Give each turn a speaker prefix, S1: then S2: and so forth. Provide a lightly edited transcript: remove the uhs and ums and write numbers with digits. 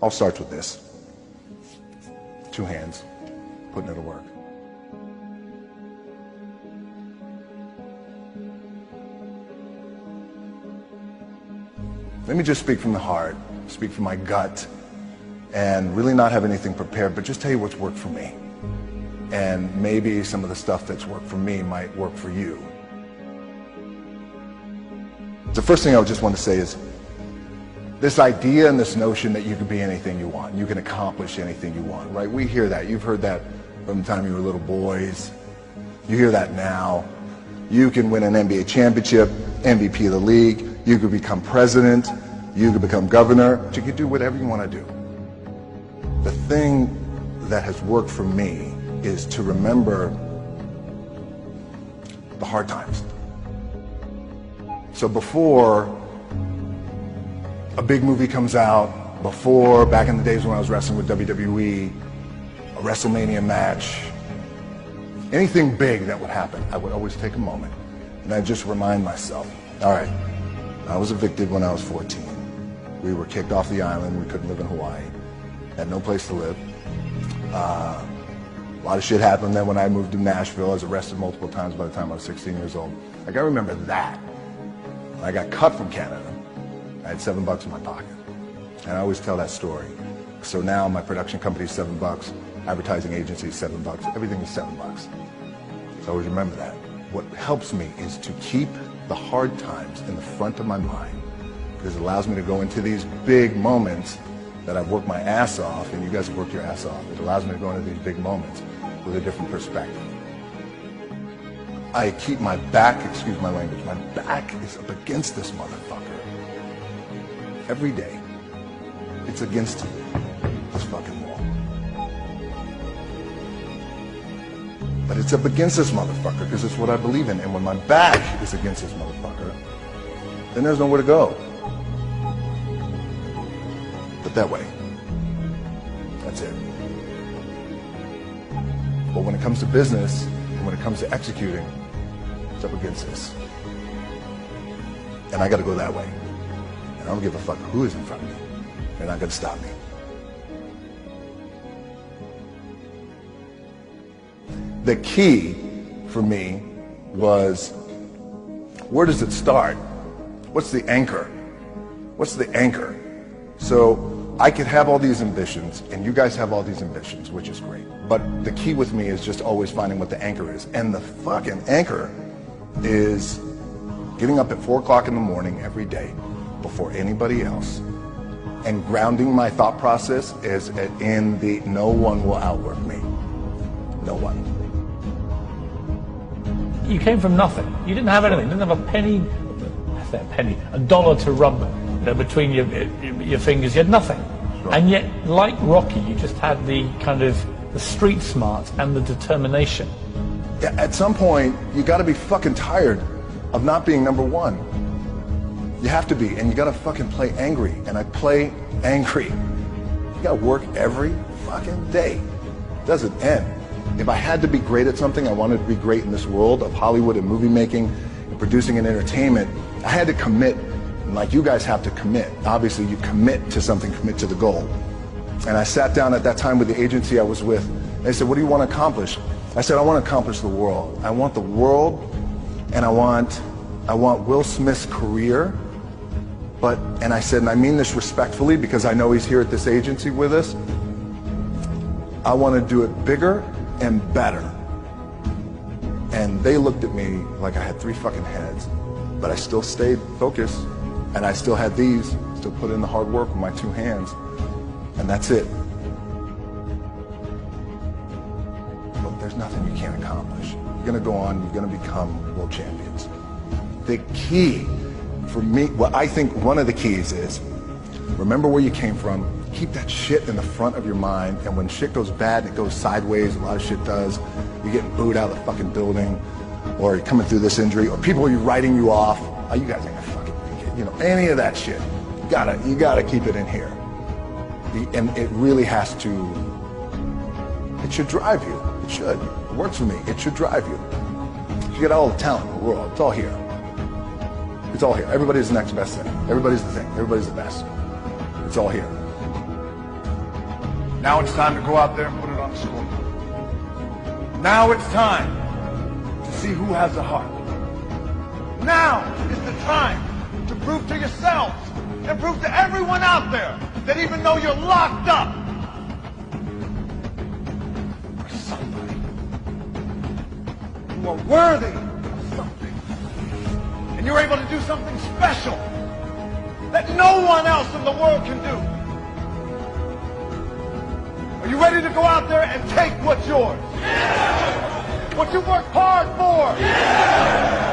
S1: all starts with this. 2 hands, putting it to work. Let me just speak from the heart, speak from my gut, and really not have anything prepared, but just tell you what's worked for me. And maybe some of the stuff that's worked for me might work for you. The first thing I would just want to say is this idea and this notion that you can be anything you want, you can accomplish anything you want, right? We hear that. You've heard that from the time you were little boys. You hear that now. You can win an NBA championship, MVP of the league. You could become president. You could become governor. But you could do whatever you want to do. The thing that has worked for me is to remember the hard times. So before a big movie comes out, before, back in the days when I was wrestling with WWE, a WrestleMania match, anything big that would happen, I would always take a moment and I'd just remind myself, all right, I was evicted when I was 14. We were kicked off the island. We couldn't live in Hawaii. Had no place to live. A lot of shit happened. Then when I moved to Nashville, I was arrested multiple times by the time I was 16 years old. Like, I remember that. When I got cut from Canada, I had $7 in my pocket. And I always tell that story. So now my production company is $7, advertising agency is $7, everything is $7. So I always remember that. What helps me is to keep the hard times in the front of my mind, because it allows me to go into these big moments that I've worked my ass off, and you guys have worked your ass off. It allows me to go into these big moments with a different perspective. I keep my back, excuse my language, my back is up against this motherfucker. Every day, it's against this fucking wall. But it's up against this motherfucker because it's what I believe in. And when my back is against this motherfucker, then there's nowhere to go. But that way. That's it. But when it comes to business, and when it comes to executing, it's up against this. And I gotta go that way. And I don't give a fuck who is in front of me. They're not gonna stop me. The key for me was, where does it start? What's the anchor? What's the anchor? So I could have all these ambitions, and you guys have all these ambitions, which is great. But the key with me is just always finding what the anchor is. And the fucking anchor is getting up at 4 o'clock in the morning every day before anybody else, and grounding my thought process is in the no one will outwork me. No one.
S2: You came from nothing. You didn't have anything. You didn't have a penny, I say a penny, a dollar to rub between your fingers. You had nothing. Sure. And yet, like Rocky, you just had the kind of the street smarts and the determination.
S1: Yeah, at some point, you got to be fucking tired of not being number one. You have to be, and you got to fucking play angry. And I play angry. You got to work every fucking day. It doesn't end. If I had to be great at something, I wanted to be great in this world of Hollywood and movie making and producing and entertainment, I had to commit, and like you guys have to commit. Obviously, you commit to something, commit to the goal. And I sat down at that time with the agency I was with. They said, what do you want to accomplish? I said, I want to accomplish the world. I want the world, and I want Will Smith's career. And I said, and I mean this respectfully because I know he's here at this agency with us, I want to do it bigger and better. And they looked at me like I had 3 fucking heads, but I still stayed focused, and I still had these, still put in the hard work with my 2 hands, and that's it. But there's nothing you can't accomplish. You're gonna go on, you're gonna become world champions. The key for me, what I think one of the keys is, remember where you came from. Keep that shit in the front of your mind, and when shit goes bad and it goes sideways, a lot of shit does, you're getting booed out of the fucking building, or you're coming through this injury, or people are writing you off, oh, you guys ain't gonna fucking make it, you know, any of that shit. You gotta keep it in here. And it really has to, it should drive you. It should. It works for me. It should drive you. You get all the talent in the world. It's all here. It's all here. Everybody's the next best thing. Everybody's the thing. Everybody's the best. It's all here. Now it's time to go out there and put it on the scoreboard. Now it's time to see who has a heart. Now is the time to prove to yourselves and prove to everyone out there that even though you're locked up, you're somebody. You are worthy of something. And you're able to do something special that no one else in the world can do. Are you ready to go out there and take what's yours? Yeah! What you worked hard for? Yeah!